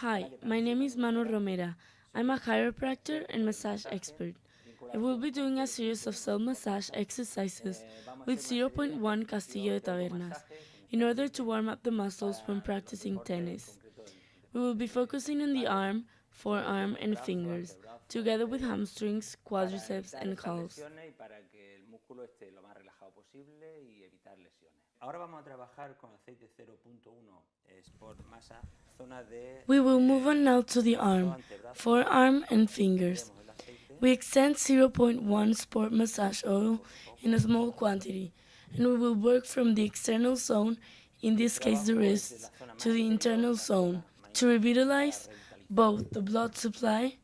Hi, my name is Manu Romera. I'm a chiropractor and massage expert. I will be doing a series of self-massage exercises with zero point 0.1 Castillo de Tabernas in order to warm up the muscles when practicing tennis. We will be focusing on the arm, forearm, and fingers, together with hamstrings, quadriceps, and calves. We will move on now to the arm, forearm, and fingers. We extend zero point 0.1 sport massage oil in a small quantity, and we will work from the external zone, in this case the wrists, to the internal zone to revitalize both the blood supply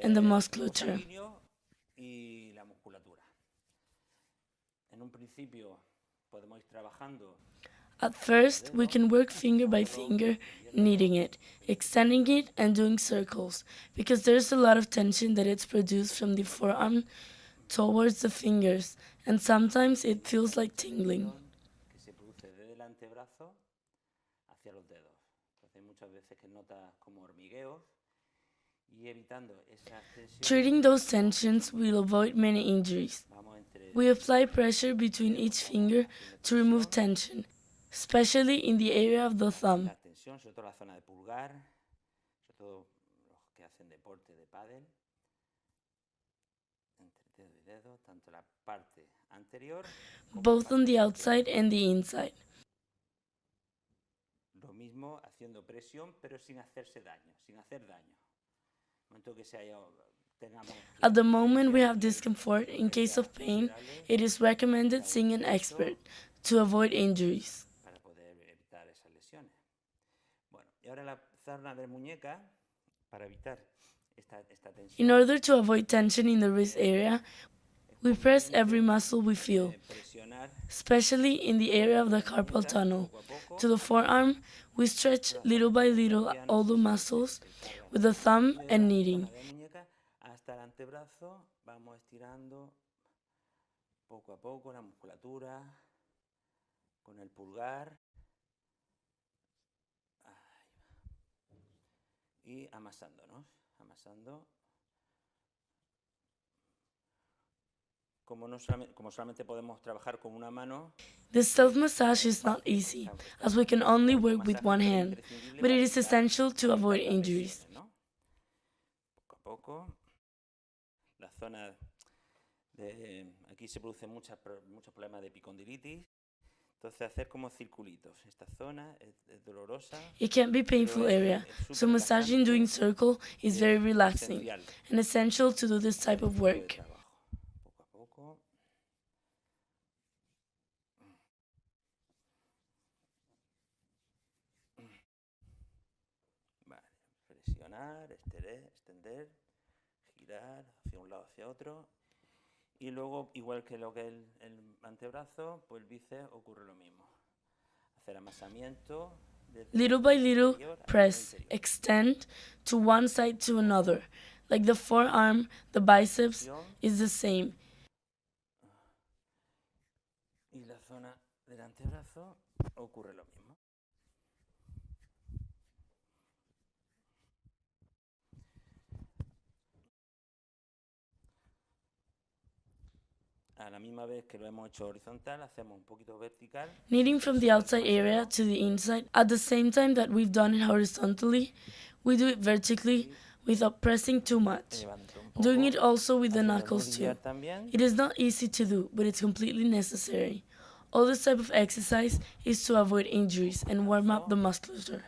and the musculature. At first, we can work finger by finger, kneading it, extending it, and doing circles, because there's a lot of tension that is produced from the forearm towards the fingers, and sometimes it feels like tingling. Treating those tensions will avoid many injuries. We apply pressure between each finger to remove tension, especially in the area of the thumb. Both on the outside and the inside. At the moment we have discomfort, in case of pain, it is recommended seeing an expert to avoid injuries. In order to avoid tension in the wrist area, we press every muscle we feel, especially in the area of the carpal tunnel. To the forearm, we stretch little by little all the muscles with the thumb and kneading. This self-massage is not easy, as we can only work with one hand, but it is essential to avoid injuries. It can be a painful area, so massaging doing circle is very relaxing and essential to do this type of work. Little by little, press, extend to one side to another. Like the forearm, the biceps is the same. Kneading from the outside area to the inside at the same time that we've done it horizontally, we do it vertically without pressing too much. Doing it also with the knuckles too. It is not easy to do, but it's completely necessary. All this type of exercise is to avoid injuries and warm up the musculature.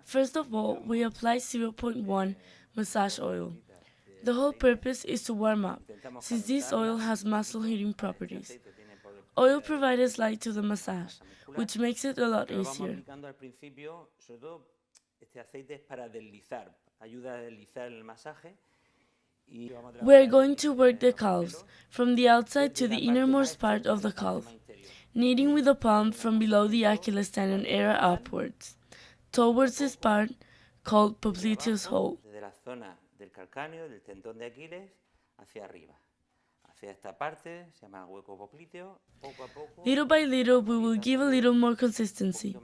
First of all, we apply 0.1 massage oil. The whole purpose is to warm up, since this oil has muscle heating properties. Oil provides light to the massage, which makes it a lot easier. Este aceite es para deslizar, ayuda a deslizar el masaje. We are going to work the calves, from the outside to the innermost part of the calf, kneading with the palm from below the Achilles tendon area upwards, towards this part called popliteus hole. Desde la zona del calcáneo, del tendón de Aquiles, hacia arriba. Hacia esta parte, se llama hueco popliteo. Poco a poco, Little by little, we will give a little more consistency,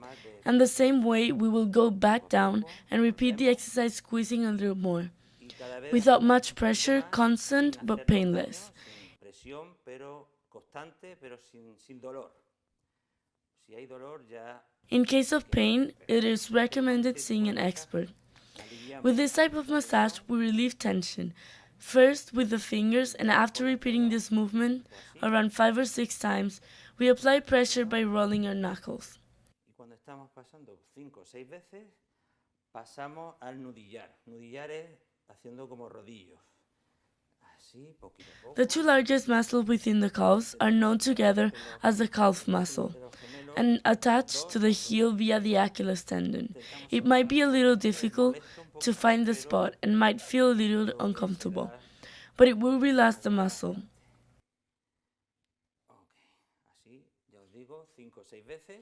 and the same way we will go back down and repeat the exercise squeezing a little more, without much pressure, constant but painless. Presión, pero constante, pero sin dolor. Si hay dolor, ya. In case of pain, it is recommended seeing an expert. With this type of massage, we relieve tension, first with the fingers, and after repeating this movement around 5 or 6 times, we apply pressure by rolling our knuckles. Y cuando estamos pasando 5 o 6 veces, pasamos al nudillar. Nudillar es haciendo como rodillos. Así, poquito a poco. The two largest muscles within the calves are known together as the calf muscle and attached to the heel via the Achilles tendon. It might be a little difficult to find the spot and might feel a little uncomfortable, but it will relax the muscle. Así, ya os digo, 5 o 6 veces.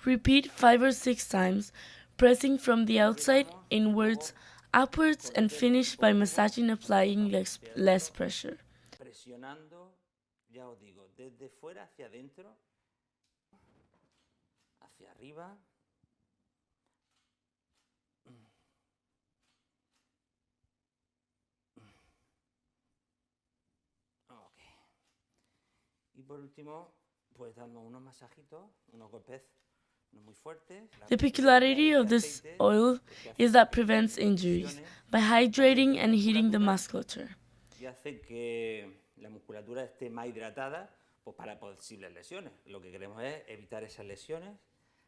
Repeat 5 or 6 times, pressing from the outside inwards, upwards, and finish by massaging, applying less pressure. Presionando, ya os digo, desde fuera hacia adentro, hacia arriba. Okay. Y por último, pues dando unos masajitos, unos golpes no muy fuertes. The peculiarity of this oil is that prevents injuries by hydrating and heating the musculature. Y hace que la musculatura esté más hidratada, pues para posibles lesiones. Lo que queremos es evitar esas lesiones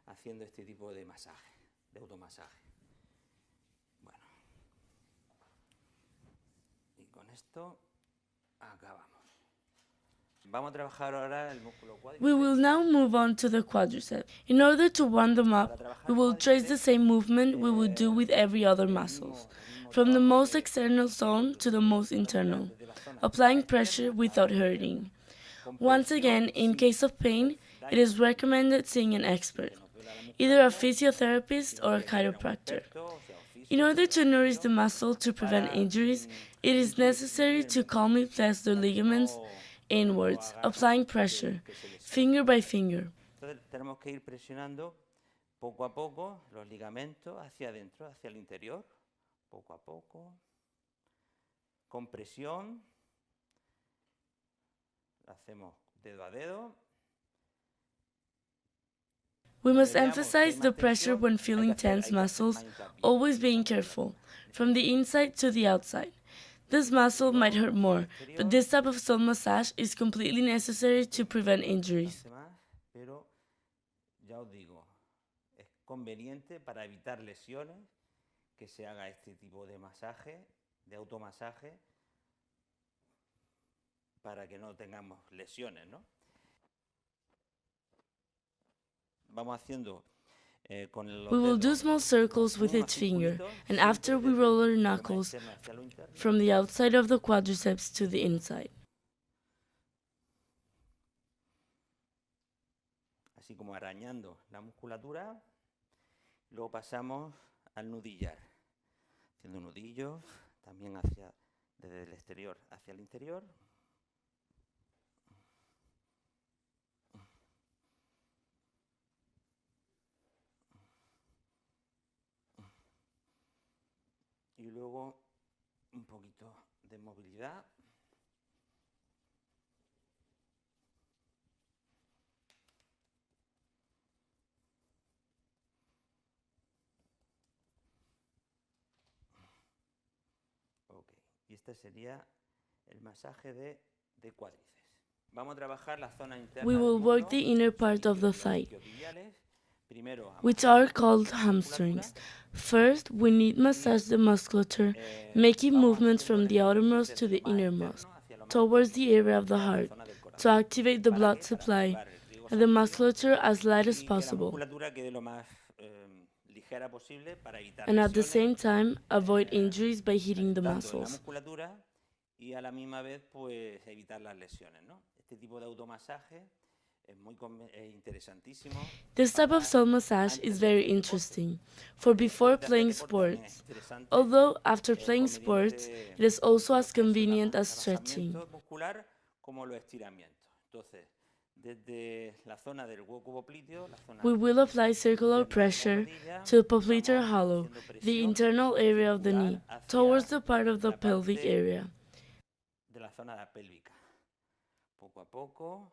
haciendo este tipo de masaje, de automasaje. Bueno. Y con esto acabamos. Vamos a trabajar ahora el músculo cuádriceps. We will now move on to the quadriceps. In order to warm them up, we will trace the same movement we would do with every other muscles, from the most external zone to the most internal, applying pressure without hurting. Once again, in case of pain, it is recommended seeing an expert, either a physiotherapist or a chiropractor. In order to nourish the muscle to prevent injuries, it is necessary to calmly press the ligaments inwards, applying pressure, finger by finger. Entonces tenemos que ir presionando poco a poco los ligamentos hacia adentro, hacia el interior, poco a poco, con presión. Lo hacemos dedo a dedo. We must emphasize the pressure when feeling tense muscles, always being careful, from the inside to the outside. This muscle might hurt more, but this type of self massage is completely necessary to prevent injuries. Pero ya os digo, es conveniente para evitar lesiones que se haga este tipo de masaje, de automasaje, para que no tengamos lesiones, ¿no? Vamos haciendo con los We will do dedos small circles with each finger, and after we roll our knuckles from the outside of the quadriceps to the inside. así como arañando la musculatura. Luego pasamos al nudillar, haciendo nudillos también desde el exterior hacia el interior. Y luego un poquito de movilidad. Ok, y este sería el masaje de cuádriceps. Vamos a trabajar la zona interna. We will work the inner part of the thigh, Primero, which are called hamstrings. First, we need massage the musculature, making movements from the outermost to the innermost, towards the area of the heart, to activate the blood supply and the musculature as light as possible. ligera posible para evitar and at the lesiones, same time avoid injuries by hitting the tanto en la muscles. musculatura y a la misma vez pues evitar las lesiones, ¿no? Este tipo de automasaje es muy interesantísimo. This type of self-massage is very interesting for before playing sports, although after playing sports, it is also as convenient as stretching. Muscular como los estiramientos. Entonces, desde la zona del hueco popliteo, la zona We will apply circular pressure to the popliteal hollow, the internal area of the knee, towards the part of the pelvic area. De la zona pélvica. Poco a poco,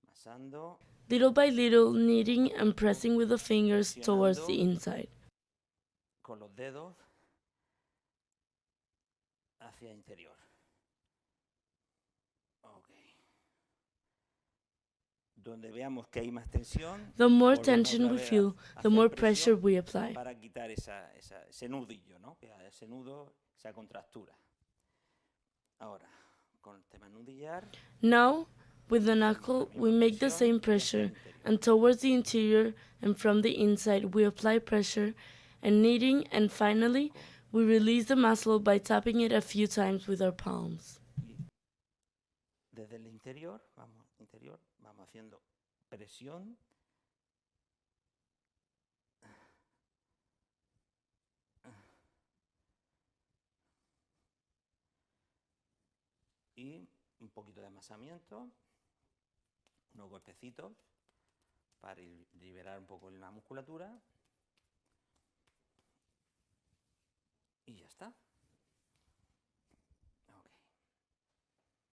masando. Little by little, kneading and pressing with the fingers towards the inside. Con los dedos hacia interior. Okay. Donde veamos que hay más tensión, the more tension we feel, the more pressure we apply. Para quitar ese nudillo, ¿no? Ese nudo, esa contractura. Ahora, con el tema nudillar. Now, with the knuckle, we make the same pressure, and towards the interior and from the inside we apply pressure and kneading, and finally, we release the muscle by tapping it a few times with our palms. Desde el interior, vamos haciendo presión. Y un poquito de amasamiento, unos golpecitos para liberar un poco la musculatura. Y ya está.